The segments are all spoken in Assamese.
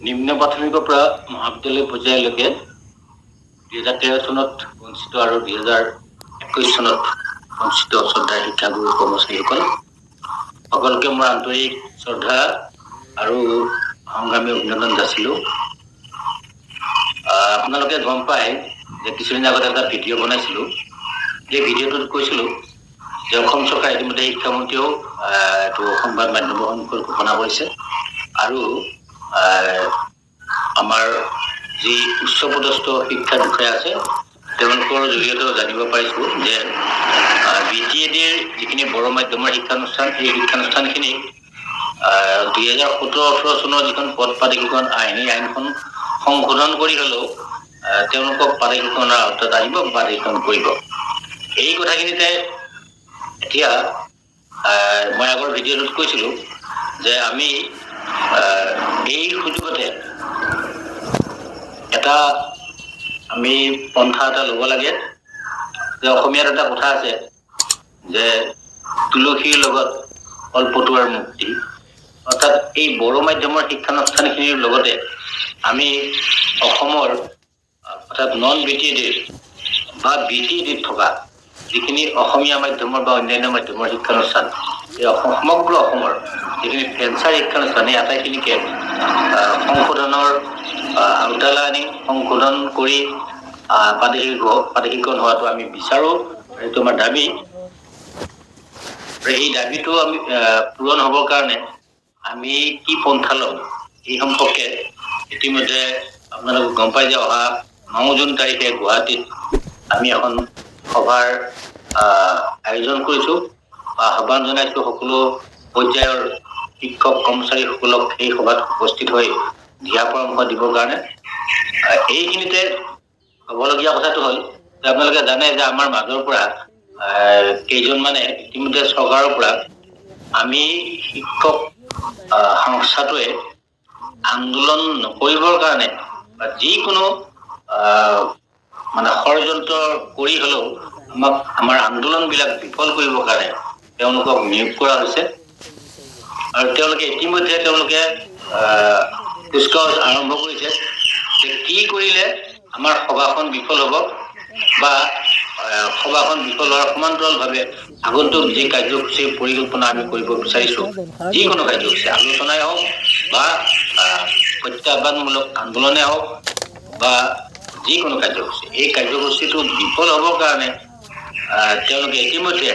নিম্ন প্ৰাথমিকৰ পৰা মহাবিদ্যালয় পৰ্যায়লৈকে 2013 চনত অনুষ্ঠিত আৰু 2021 চনত অনুষ্ঠিত শ্ৰদ্ধাৰ শিক্ষাগুৰু কৰ্মচাৰীসকল সকলোকে মই আন্তৰিক শ্ৰদ্ধা আৰু সংগ্ৰামী অভিনন্দন যাচিলোঁ। আপোনালোকে গম পায় যে কিছুদিন আগতে এটা ভিডিঅ' বনাইছিলোঁ। এই ভিডিঅ'টোত কৈছিলোঁ যে অসম চৰকাৰে ইতিমধ্যে শিক্ষামন্ত্ৰীয়েও এইটো সংবাদ মাধ্যমৰ সন্মুখত ঘোষণা কৰিছে আৰু আমাৰ যি উচ্চপদস্থ শিক্ষা বিষয়া আছে তেওঁলোকৰ জৰিয়তেও জানিব পাৰিছোঁ যে BTED-ৰ যিখিনি বড়ো মাধ্যমৰ শিক্ষানুষ্ঠান সেই শিক্ষানুষ্ঠানখিনি 2017-18 চনৰ যিখন পদ পাতিকৰণ আইন এই আইনখন সংশোধন কৰি হ'লেও তেওঁলোকক পাতিকৰণৰ আওতাত আহিব পাতিকৰণ কৰিব। এই কথাখিনিতে এতিয়া মই আগৰ ভিডিঅ'টোত কৈছিলোঁ যে আমি এই সুযোগতে এটা আমি পন্থা এটা ল'ব লাগে যে অসমীয়াত এটা কথা আছে যে তুলসীৰ লগত কলপটুৱাৰ মুক্তি, অৰ্থাৎ এই বড়ো মাধ্যমৰ শিক্ষানুষ্ঠানখিনিৰ লগতে আমি অসমৰ অৰ্থাৎ নন BTED বা BTED থকা যিখিনি অসমীয়া মাধ্যমৰ বা অন্যান্য মাধ্যমৰ শিক্ষানুষ্ঠান এই সমগ্ৰ অসমৰ যিখিনি ভেঞ্চাৰ শিক্ষানুষ্ঠান এই আটাইখিনিকে সংশোধনৰ আওতালৈ আনি সংশোধন কৰি পাতিকৰণ হোৱাটো আমি বিচাৰোঁ। এইটো আমাৰ দাবী। এই দাবীটো আমি পূৰণ হ'বৰ কাৰণে আমি কি পন্থা ল'ম এই সম্পৰ্কে ইতিমধ্যে আপোনালোকে গম পাই যে অহা 9 জুন তাৰিখে গুৱাহাটীত আমি এখন সভাৰ আয়োজন কৰিছোঁ বা আহ্বান জনাইছোঁ সকলো পৰ্যায়ৰ শিক্ষক কৰ্মচাৰীসকলক এই সভাত উপস্থিত হৈ দিহা পৰামৰ্শ দিবৰ কাৰণে। এইখিনিতে হ'বলগীয়া কথাটো হ'ল যে আপোনালোকে জানে যে আমাৰ মাজৰ পৰা কেইজনমানে ইতিমধ্যে চৰকাৰৰ পৰা আমি শিক্ষক সংস্থাটোৱে আন্দোলন নকৰিবৰ কাৰণে বা যিকোনো মানে ষড়যন্ত্ৰ কৰি হ'লেও আমাক আমাৰ আন্দোলনবিলাক বিফল কৰিবৰ কাৰণে তেওঁলোকক নিয়োগ কৰা হৈছে আৰু তেওঁলোকে ইতিমধ্যে কুচকাৱাজ আৰম্ভ কৰিছে যে কি কৰিলে আমাৰ সভাখন বিফল হ'ব বা সভাখন বিফল হোৱাৰ সমান্তৰালভাৱে আগন্তুক যি কাৰ্যসূচীৰ পৰিকল্পনা আমি কৰিব বিচাৰিছোঁ যিকোনো কাৰ্যসূচী আলোচনাই হওক বা প্ৰত্যাহ্বানমূলক আন্দোলনে হওক বা যিকোনো কাৰ্যসূচী এই কাৰ্যসূচীটো বিফল হ'বৰ কাৰণে তেওঁলোকে ইতিমধ্যে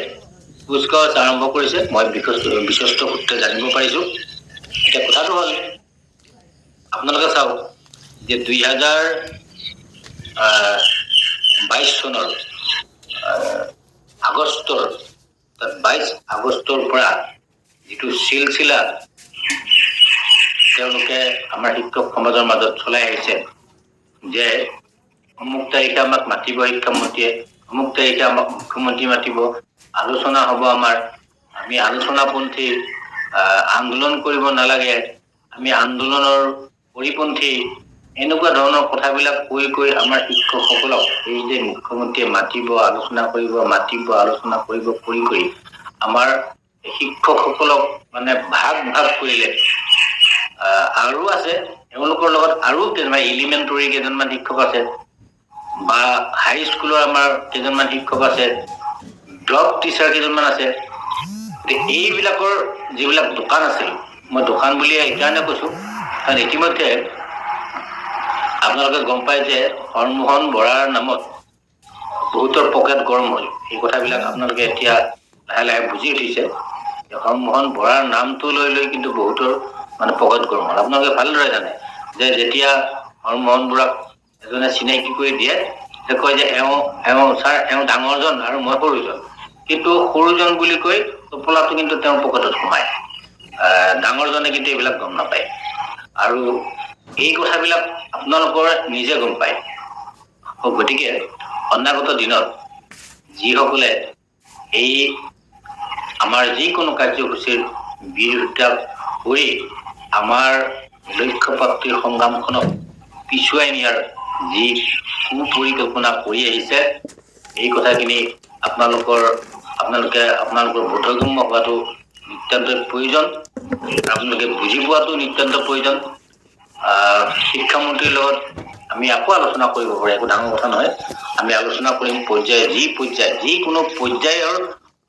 কুচকাৱাজ আৰম্ভ কৰিছে। মই বিশ্বস্ত সূত্ৰে জানিব পাৰিছোঁ। এতিয়া কথাটো হ'ল আপোনালোকে চাওক যে 2022 চনৰ আগষ্টৰ 22 আগষ্টৰ পৰা যিটো চিলচিলা তেওঁলোকে আমাৰ শিক্ষক সমাজৰ মাজত চলাই আহিছে যে অমুক তাৰিখে আমাক মাতিব শিক্ষামন্ত্ৰীয়ে, অমুক তাৰিখে আমাক মুখ্যমন্ত্ৰী মাতিব, আলোচনা হ'ব আমাৰ, আমি আলোচনাপন্থী আন্দোলন কৰিব নালাগে, আমি আন্দোলনৰ পৰিপন্থী, এনেকুৱা ধৰণৰ কথাবিলাক কৈ আমাৰ শিক্ষকসকলক এই যে মুখ্যমন্ত্ৰীয়ে মাতিব আলোচনা কৰিব কৰি আমাৰ শিক্ষকসকলক মানে ভাগ কৰিলে। আৰু আছে তেওঁলোকৰ লগত আৰু কেইজনমান এলিমেণ্টৰী কেইজনমান শিক্ষক আছে বা হাইস্কুলৰ আমাৰ কেইজনমান শিক্ষক আছে, ড্ৰপ টিচাৰ কেইজনমান আছে। এইবিলাকৰ যিবিলাক দোকান আছিল, মই দোকান বুলি সেইকাৰণে কৈছোঁ কাৰণ ইতিমধ্যে আপোনালোকে গম পায় যে হৰমোহন বৰাৰ নামত বহুতৰ পকেট গৰম হ'ল। এই কথাবিলাক আপোনালোকে এতিয়া লাহে লাহে বুজি উঠিছে। হৰমোহন বৰাৰ নামটো লৈ কিন্তু বহুতৰ মানে পকেট গৰম হ'ল। আপোনালোকে ভালদৰে জানে যে যেতিয়া হৰমোহন বৰাক এজনে চিনাকি কৰি দিয়ে যে কয় যে ছাৰ এওঁ ডাঙৰজন আৰু মই সৰুজন, কিন্তু সৰুজন বুলি কৈ টোপোলাটো কিন্তু তেওঁৰ পকেটত সোমায়, ডাঙৰজনে কিন্তু এইবিলাক গম নাপায়। আৰু এই কথাবিলাক আপোনালোকৰ নিজে গম পায়। গতিকে অনাগত দিনত যিসকলে এই আমাৰ যিকোনো কাৰ্যসূচীৰ বিৰোধিতা কৰি আমাৰ লক্ষ্যপ্ৰাপ্তিৰ সংগ্ৰামখনক পিছুৱাই নিয়াৰ যি সুপৰিকল্পনা কৰি আহিছে এই কথাখিনি আপোনালোকৰ বোধগম্য হোৱাটো নিতান্তই প্ৰয়োজন, আপোনালোকে বুজি পোৱাটো নিতান্ত প্ৰয়োজন। শিক্ষামন্ত্ৰীৰ লগত আমি আকৌ আলোচনা কৰিব পাৰোঁ, একো ডাঙৰ কথা নহয়। আমি আলোচনা কৰিম যিকোনো পৰ্যায়ৰ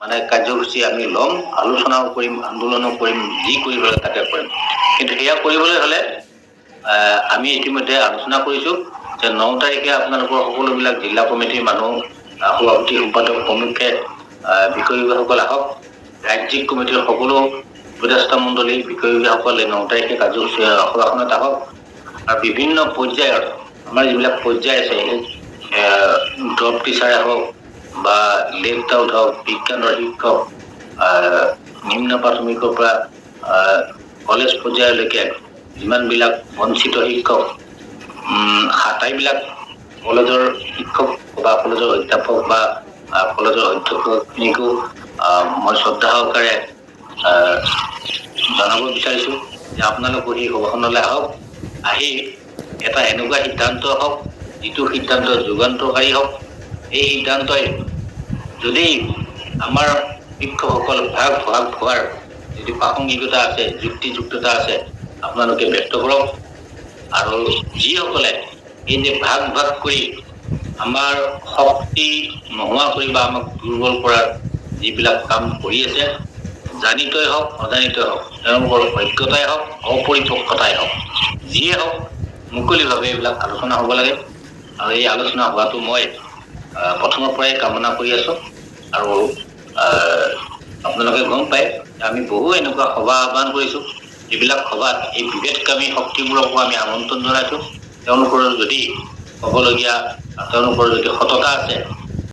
মানে কাৰ্যসূচী আমি ল'ম, আলোচনাও কৰিম, আন্দোলনো কৰিম, যি কৰিব লাগে তাকে কৰিম। কিন্তু সেয়া কৰিবলৈ হ'লে আমি ইতিমধ্যে আলোচনা কৰিছোঁ যে 9 তাৰিখে আপোনালোকৰ সকলোবিলাক জিলা কমিটিৰ মানুহ, সভাপতি সম্পাদক প্ৰমুখ্যে বিষয় বিভাগসকল আহক, ৰাজ্যিক কমিটিৰ সকলো উপদেষ্টা মণ্ডলী বিষয় বিভাগসকলে 9 তাৰিখে কাৰ্যসূচী সভাখনত আহক। আৰু বিভিন্ন পৰ্যায়ৰ আমাৰ যিবিলাক পৰ্যায় আছে, ড্ৰপ টিচাৰে হওক বা লেফট আউট হওক, বিজ্ঞানৰ শিক্ষক, নিম্ন প্ৰাথমিকৰ পৰা কলেজ পৰ্যায়লৈকে যিমানবিলাক বঞ্চিত শিক্ষক, আটাইবিলাক কলেজৰ শিক্ষক বা কলেজৰ অধ্যাপক বা কলেজৰ অধ্যক্ষখিনিকো মই শ্ৰদ্ধা সহকাৰে জনাব বিচাৰিছোঁ যে আপোনালোকো সেই সভাখনলৈ আহক, আহি এটা এনেকুৱা সিদ্ধান্ত হওক যিটো সিদ্ধান্ত যুগান্তকাৰী হওক। এই সিদ্ধান্তই যদি আমাৰ শিক্ষকসকল ভাগ হোৱাৰ যদি প্ৰাসংগিকতা আছে, যুক্তিযুক্ততা আছে, আপোনালোকে ব্যক্ত কৰক। আৰু যিসকলে এই যে ভাগ কৰি আমাৰ শক্তি নোহোৱা কৰি বা আমাক দুৰ্বল কৰাৰ যিবিলাক কাম কৰি আছে, জানিতই হওক অজানিতই হওক, তেওঁলোকৰ অজ্ঞতাই হওক অপৰিপক্কতাই হওক, যিয়ে হওক মুকলিভাৱে এইবিলাক আলোচনা হ'ব লাগে। আৰু এই আলোচনা হোৱাটো মই প্ৰথমৰ পৰাই কামনা কৰি আছোঁ। আৰু আপোনালোকে গম পায় আমি বহু এনেকুৱা সভা আহ্বান কৰিছোঁ, যিবিলাক সভাত এই বিভেদকামী শক্তিবোৰকো আমি আমন্ত্ৰণ জনাইছোঁ। তেওঁলোকৰ যদি হ'বলগীয়া, তেওঁলোকৰ যদি সততা আছে